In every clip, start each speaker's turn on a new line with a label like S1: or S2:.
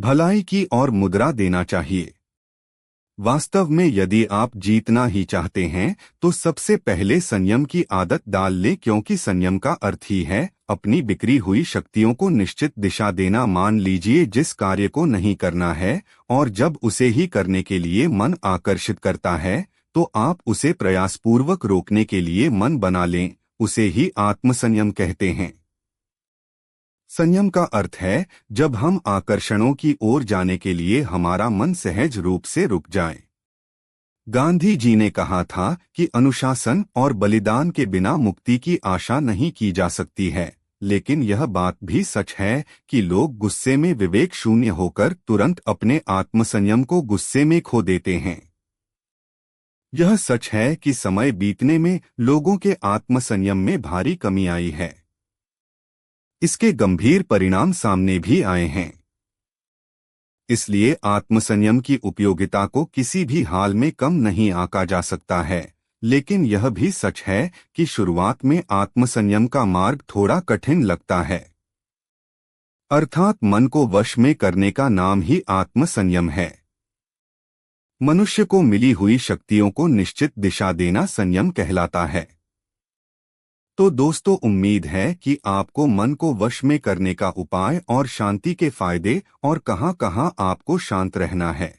S1: भलाई की और मुद्रा देना चाहिए। वास्तव में यदि आप जीतना ही चाहते हैं तो सबसे पहले संयम की आदत डाल लें, क्योंकि संयम का अर्थ ही है अपनी बिखरी हुई शक्तियों को निश्चित दिशा देना। मान लीजिए जिस कार्य को नहीं करना है और जब उसे ही करने के लिए मन आकर्षित करता है तो आप उसे प्रयासपूर्वक रोकने के लिए मन बना लें, उसे ही आत्मसंयम कहते हैं। संयम का अर्थ है जब हम आकर्षणों की ओर जाने के लिए हमारा मन सहज रूप से रुक जाए। गांधी जी ने कहा था कि अनुशासन और बलिदान के बिना मुक्ति की आशा नहीं की जा सकती है, लेकिन यह बात भी सच है कि लोग गुस्से में विवेक शून्य होकर तुरंत अपने आत्मसंयम को गुस्से में खो देते हैं। यह सच है कि समय बीतने में लोगों के आत्मसंयम में भारी कमी आई है। इसके गंभीर परिणाम सामने भी आए हैं। इसलिए आत्मसंयम की उपयोगिता को किसी भी हाल में कम नहीं आंका जा सकता है, लेकिन यह भी सच है कि शुरुआत में आत्मसंयम का मार्ग थोड़ा कठिन लगता है। अर्थात मन को वश में करने का नाम ही आत्मसंयम है। मनुष्य को मिली हुई शक्तियों को निश्चित दिशा देना संयम कहलाता है। तो दोस्तों, उम्मीद है कि आपको मन को वश में करने का उपाय और शांति के फायदे और कहां-कहां आपको शांत रहना है,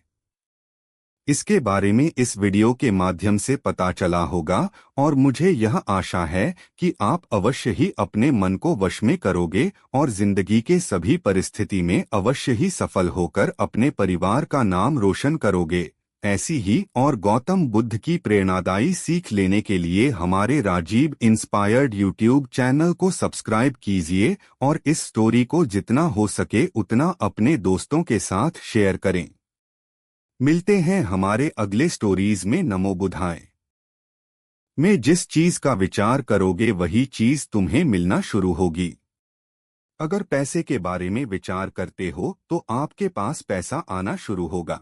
S1: इसके बारे में इस वीडियो के माध्यम से पता चला होगा। और मुझे यह आशा है कि आप अवश्य ही अपने मन को वश में करोगे और जिंदगी के सभी परिस्थिति में अवश्य ही सफल होकर अपने परिवार का नाम रोशन करोगे। ऐसी ही और गौतम बुद्ध की प्रेरणादायी सीख लेने के लिए हमारे राजीव इंस्पायर्ड यूट्यूब चैनल को सब्सक्राइब कीजिए और इस स्टोरी को जितना हो सके उतना अपने दोस्तों के साथ शेयर करें। मिलते हैं हमारे अगले स्टोरीज में। नमो बुद्धाय। में जिस चीज का विचार करोगे वही चीज तुम्हें मिलना शुरू होगी। अगर पैसे के बारे में विचार करते हो तो आपके पास पैसा आना शुरू होगा।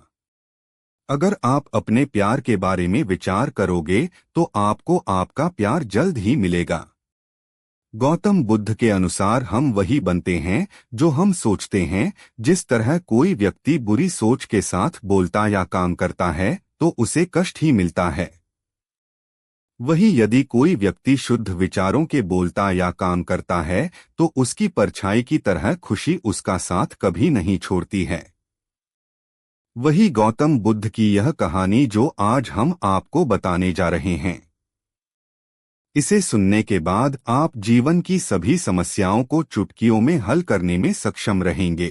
S1: अगर आप अपने प्यार के बारे में विचार करोगे तो आपको आपका प्यार जल्द ही मिलेगा। गौतम बुद्ध के अनुसार हम वही बनते हैं जो हम सोचते हैं। जिस तरह कोई व्यक्ति बुरी सोच के साथ बोलता या काम करता है तो उसे कष्ट ही मिलता है, वही यदि कोई व्यक्ति शुद्ध विचारों के बोलता या काम करता है तो उसकी परछाई की तरह खुशी उसका साथ कभी नहीं छोड़ती है। वही गौतम बुद्ध की यह कहानी जो आज हम आपको बताने जा रहे हैं। इसे सुनने के बाद आप जीवन की सभी समस्याओं को चुटकियों में हल करने में सक्षम रहेंगे।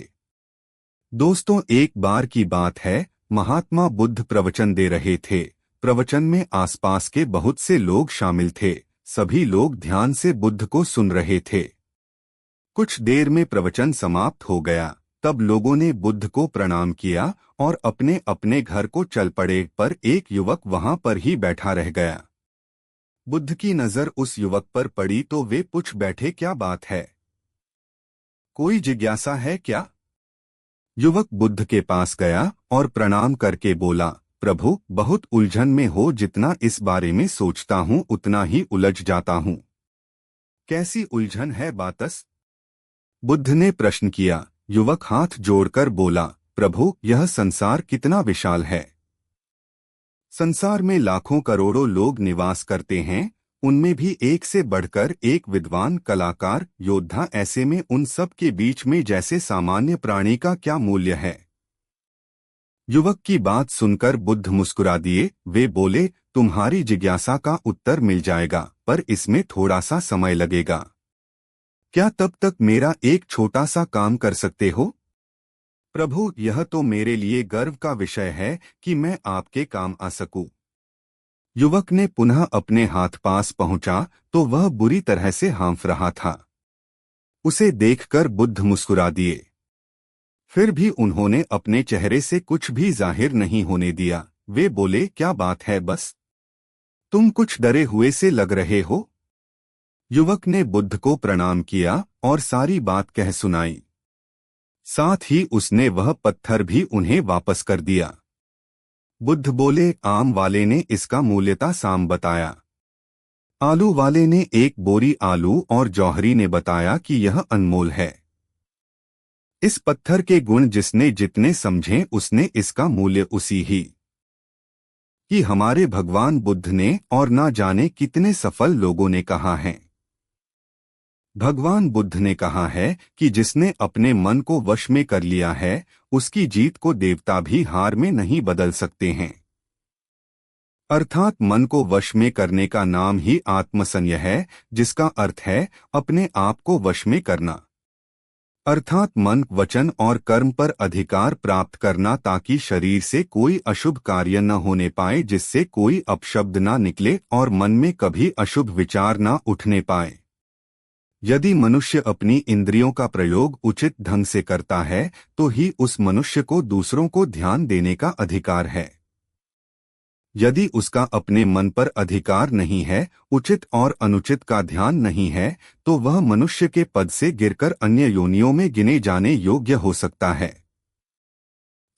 S1: दोस्तों, एक बार की बात है, महात्मा बुद्ध प्रवचन दे रहे थे। प्रवचन में आसपास के बहुत से लोग शामिल थे। सभी लोग ध्यान से बुद्ध को सुन रहे थे। कुछ देर में प्रवचन समाप्त हो गया। तब लोगों ने बुद्ध को प्रणाम किया और अपने अपने घर को चल पड़े, पर एक युवक वहां पर ही बैठा रह गया। बुद्ध की नजर उस युवक पर पड़ी तो वे पूछ बैठे, क्या बात है? कोई जिज्ञासा है क्या? युवक बुद्ध के पास गया और प्रणाम करके बोला, प्रभु, बहुत उलझन में हो। जितना इस बारे में सोचता हूँ उतना ही उलझ जाता हूँ। कैसी उलझन है बातस? बुद्ध ने प्रश्न किया। युवक हाथ जोड़कर बोला, प्रभु, यह संसार कितना विशाल है। संसार में लाखों करोड़ों लोग निवास करते हैं, उनमें भी एक से बढ़कर एक विद्वान, कलाकार, योद्धा। ऐसे में उन सब के बीच में जैसे सामान्य प्राणी का क्या मूल्य है? युवक की बात सुनकर बुद्ध मुस्कुरा दिए। वे बोले, तुम्हारी जिज्ञासा का उत्तर मिल जाएगा, पर इसमें थोड़ा सा समय लगेगा। क्या तब तक मेरा एक छोटा सा काम कर सकते हो? प्रभु, यह तो मेरे लिए गर्व का विषय है कि मैं आपके काम आ सकूं। युवक ने पुनः अपने हाथ पास पहुंचा तो वह बुरी तरह से हाँफ रहा था। उसे देखकर बुद्ध मुस्कुरा दिए। फिर भी उन्होंने अपने चेहरे से कुछ भी जाहिर नहीं होने दिया। वे बोले, क्या बात है बस? तुम कुछ डरे हुए से लग रहे हो। युवक ने बुद्ध को प्रणाम किया और सारी बात कह सुनाई। साथ ही उसने वह पत्थर भी उन्हें वापस कर दिया। बुद्ध बोले, आम वाले ने इसका मूल्यता साम बताया। आलू वाले ने एक बोरी आलू और जौहरी ने बताया कि यह अनमोल है। इस पत्थर के गुण जिसने जितने समझे उसने इसका मूल्य उसी ही कि हमारे भगवान बुद्ध ने और ना जाने कितने सफल लोगों ने कहा है। भगवान बुद्ध ने कहा है कि जिसने अपने मन को वश में कर लिया है उसकी जीत को देवता भी हार में नहीं बदल सकते हैं। अर्थात मन को वश में करने का नाम ही आत्मसंयम है, जिसका अर्थ है अपने आप को वश में करना। अर्थात मन, वचन और कर्म पर अधिकार प्राप्त करना ताकि शरीर से कोई अशुभ कार्य न होने पाए, जिससे कोई अपशब्द न निकले और मन में कभी अशुभ विचार न उठने पाए। यदि मनुष्य अपनी इंद्रियों का प्रयोग उचित ढंग से करता है तो ही उस मनुष्य को दूसरों को ध्यान देने का अधिकार है। यदि उसका अपने मन पर अधिकार नहीं है, उचित और अनुचित का ध्यान नहीं है, तो वह मनुष्य के पद से गिरकर अन्य योनियों में गिने जाने योग्य हो सकता है।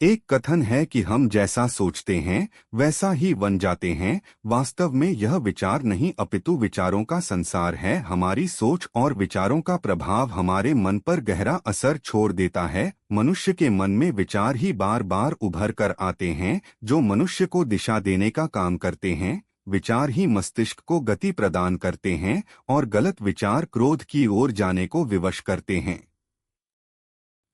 S1: एक कथन है कि हम जैसा सोचते हैं वैसा ही बन जाते हैं। वास्तव में यह विचार नहीं अपितु विचारों का संसार है। हमारी सोच और विचारों का प्रभाव हमारे मन पर गहरा असर छोड़ देता है। मनुष्य के मन में विचार ही बार बार उभर कर आते हैं जो मनुष्य को दिशा देने का काम करते हैं। विचार ही मस्तिष्क को गति प्रदान करते हैं और गलत विचार क्रोध की ओर जाने को विवश करते हैं।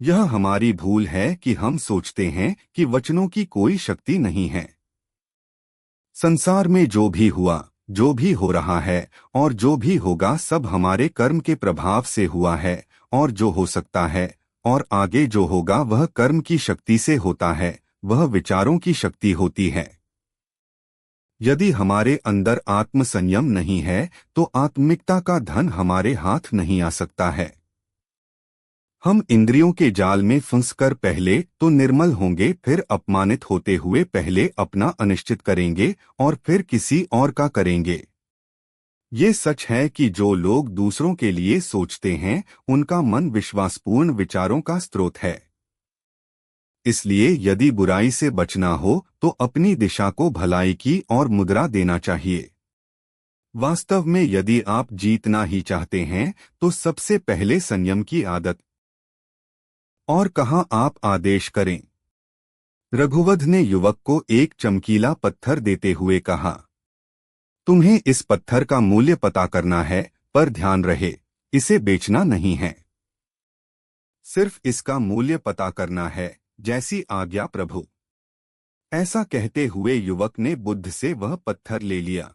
S1: यह हमारी भूल है कि हम सोचते हैं कि वचनों की कोई शक्ति नहीं है। संसार में जो भी हुआ, जो भी हो रहा है और जो भी होगा सब हमारे कर्म के प्रभाव से हुआ है, और जो हो सकता है और आगे जो होगा वह कर्म की शक्ति से होता है, वह विचारों की शक्ति होती है। यदि हमारे अंदर आत्मसंयम नहीं है तो आत्मिकता का धन हमारे हाथ नहीं आ सकता है। हम इंद्रियों के जाल में फंसकर पहले तो निर्मल होंगे, फिर अपमानित होते हुए पहले अपना अनिश्चित करेंगे और फिर किसी और का करेंगे। ये सच है कि जो लोग दूसरों के लिए सोचते हैं उनका मन विश्वासपूर्ण विचारों का स्रोत है। इसलिए यदि बुराई से बचना हो तो अपनी दिशा को भलाई की ओर मुद्रा देना चाहिए। वास्तव में यदि आप जीतना ही चाहते हैं तो सबसे पहले संयम की आदत। और कहाँ आप आदेश करें। रघुवध ने युवक को एक चमकीला पत्थर देते हुए कहा, तुम्हें इस पत्थर का मूल्य पता करना है, पर ध्यान रहे इसे बेचना नहीं है। सिर्फ इसका मूल्य पता करना है, जैसी आज्ञा प्रभु। ऐसा कहते हुए युवक ने बुद्ध से वह पत्थर ले लिया।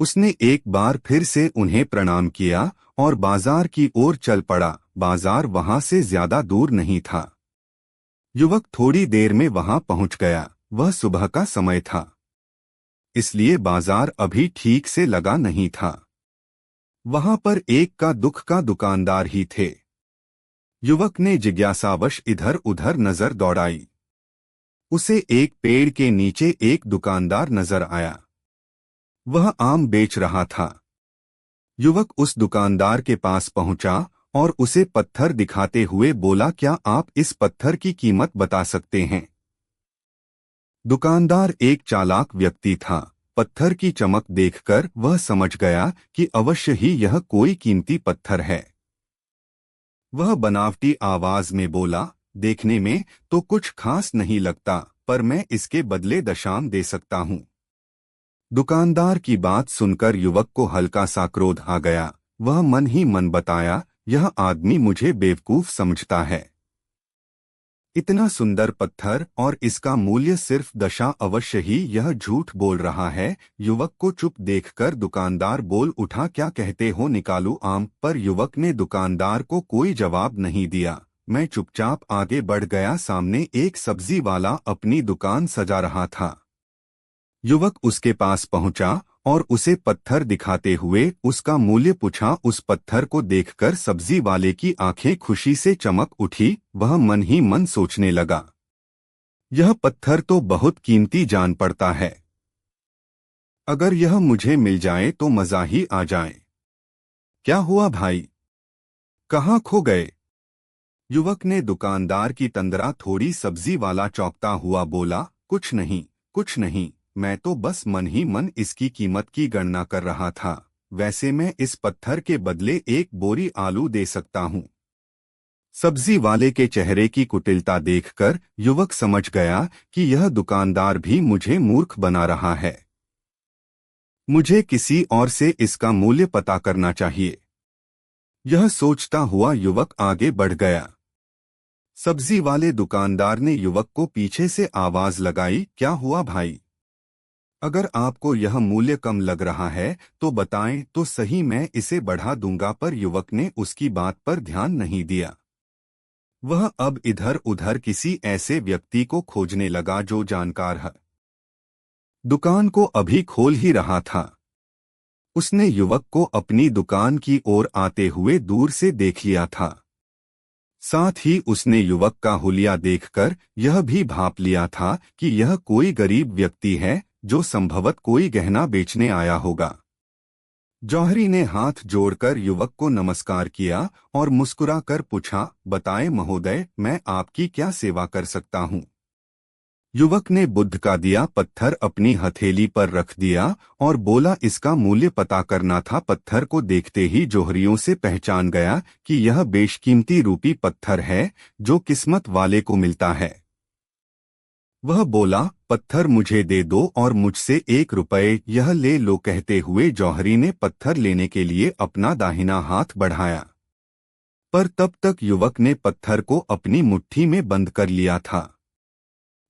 S1: उसने एक बार फिर से उन्हें प्रणाम किया और बाजार की ओर चल पड़ा। बाजार वहां से ज्यादा दूर नहीं था। युवक थोड़ी देर में वहां पहुंच गया। वह सुबह का समय था, इसलिए बाजार अभी ठीक से लगा नहीं था। वहां पर एक का दुख का दुकानदार ही थे। युवक ने जिज्ञासावश इधर उधर नजर दौड़ाई। उसे एक पेड़ के नीचे एक दुकानदार नजर आया। वह आम बेच रहा था। युवक उस दुकानदार के पास पहुंचा और उसे पत्थर दिखाते हुए बोला, क्या आप इस पत्थर की कीमत बता सकते हैं? दुकानदार एक चालाक व्यक्ति था। पत्थर की चमक देखकर वह समझ गया कि अवश्य ही यह कोई कीमती पत्थर है। वह बनावटी आवाज में बोला, देखने में तो कुछ खास नहीं लगता, पर मैं इसके बदले दशाम दे सकता हूँ। दुकानदार की बात सुनकर युवक को हल्का सा क्रोध आ गया। वह मन ही मन बताया, यह आदमी मुझे बेवकूफ समझता है। इतना सुंदर पत्थर और इसका मूल्य सिर्फ दशा, अवश्य ही यह झूठ बोल रहा है। युवक को चुप देखकर दुकानदार बोल उठा, क्या कहते हो, निकालूं आम? पर युवक ने दुकानदार को कोई जवाब नहीं दिया। मैं चुपचाप आगे बढ़ गया। सामने एक सब्जी वाला अपनी दुकान सजा रहा था। युवक उसके पास पहुंचा और उसे पत्थर दिखाते हुए उसका मूल्य पूछा। उस पत्थर को देखकर सब्जी वाले की आंखें खुशी से चमक उठी। वह मन ही मन सोचने लगा, यह पत्थर तो बहुत कीमती जान पड़ता है। अगर यह मुझे मिल जाए तो मजा ही आ जाए। क्या हुआ भाई, कहाँ खो गए? युवक ने दुकानदार की तंद्रा थोड़ी सब्जी वाला चौंकता हुआ बोला, कुछ नहीं, कुछ नहीं, मैं तो बस मन ही मन इसकी कीमत की गणना कर रहा था। वैसे मैं इस पत्थर के बदले एक बोरी आलू दे सकता हूँ। सब्जी वाले के चेहरे की कुटिलता देखकर युवक समझ गया कि यह दुकानदार भी मुझे मूर्ख बना रहा है। मुझे किसी और से इसका मूल्य पता करना चाहिए। यह सोचता हुआ युवक आगे बढ़ गया। सब्जी वाले दुकानदार ने युवक को पीछे से आवाज लगाई, क्या हुआ भाई? अगर आपको यह मूल्य कम लग रहा है तो बताएं तो सही, मैं इसे बढ़ा दूंगा। पर युवक ने उसकी बात पर ध्यान नहीं दिया। वह अब इधर उधर किसी ऐसे व्यक्ति को खोजने लगा जो जानकार है। दुकान को अभी खोल ही रहा था। उसने युवक को अपनी दुकान की ओर आते हुए दूर से देख लिया था। साथ ही उसने युवक का हुलिया देखकर यह भी भांप लिया था कि यह कोई गरीब व्यक्ति है जो संभवत कोई गहना बेचने आया होगा। जौहरी ने हाथ जोड़कर युवक को नमस्कार किया और मुस्कुराकर पूछा, बताएं महोदय, मैं आपकी क्या सेवा कर सकता हूं? युवक ने बुद्ध का दिया पत्थर अपनी हथेली पर रख दिया और बोला, इसका मूल्य पता करना था। पत्थर को देखते ही जौहरियों से पहचान गया कि यह बेशकीमती रूपी पत्थर है जो किस्मत वाले को मिलता है। वह बोला, पत्थर मुझे दे दो और मुझसे 1 रुपये यह ले लो। कहते हुए जौहरी ने पत्थर लेने के लिए अपना दाहिना हाथ बढ़ाया, पर तब तक युवक ने पत्थर को अपनी मुट्ठी में बंद कर लिया था।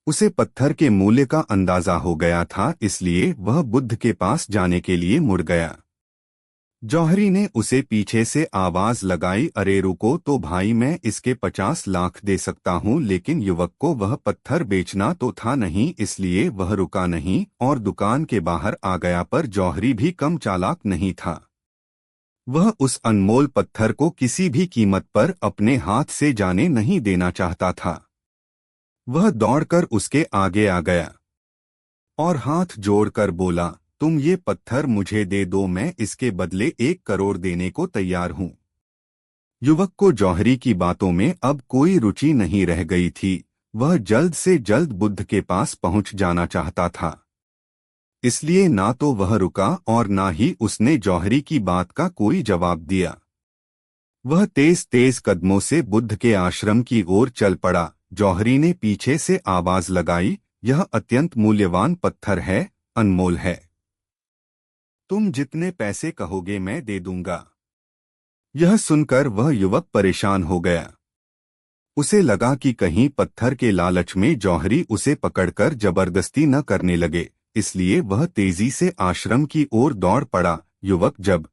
S1: उसे पत्थर के मूल्य का अंदाजा हो गया था, इसलिए वह बुद्ध के पास जाने के लिए मुड़ गया। जौहरी ने उसे पीछे से आवाज लगाई, अरे रुको तो भाई, मैं इसके 50 लाख दे सकता हूं। लेकिन युवक को वह पत्थर बेचना तो था नहीं, इसलिए वह रुका नहीं और दुकान के बाहर आ गया। पर जौहरी भी कम चालाक नहीं था। वह उस अनमोल पत्थर को किसी भी कीमत पर अपने हाथ से जाने नहीं देना चाहता था। वह दौड़कर उसके आगे आ गया और हाथ जोड़कर बोला, तुम ये पत्थर मुझे दे दो, मैं इसके बदले 1 करोड़ देने को तैयार हूं। युवक को जौहरी की बातों में अब कोई रुचि नहीं रह गई थी। वह जल्द से जल्द बुद्ध के पास पहुंच जाना चाहता था, इसलिए ना तो वह रुका और ना ही उसने जौहरी की बात का कोई जवाब दिया। वह तेज तेज कदमों से बुद्ध के आश्रम की ओर चल पड़ा। जौहरी ने पीछे से आवाज लगाई, यह अत्यंत मूल्यवान पत्थर है, अनमोल है। तुम जितने पैसे कहोगे मैं दे दूंगा। यह सुनकर वह युवक परेशान हो गया। उसे लगा कि कहीं पत्थर के लालच में जौहरी उसे पकड़कर जबरदस्ती न करने लगे, इसलिए वह तेजी से आश्रम की ओर दौड़ पड़ा। युवक जब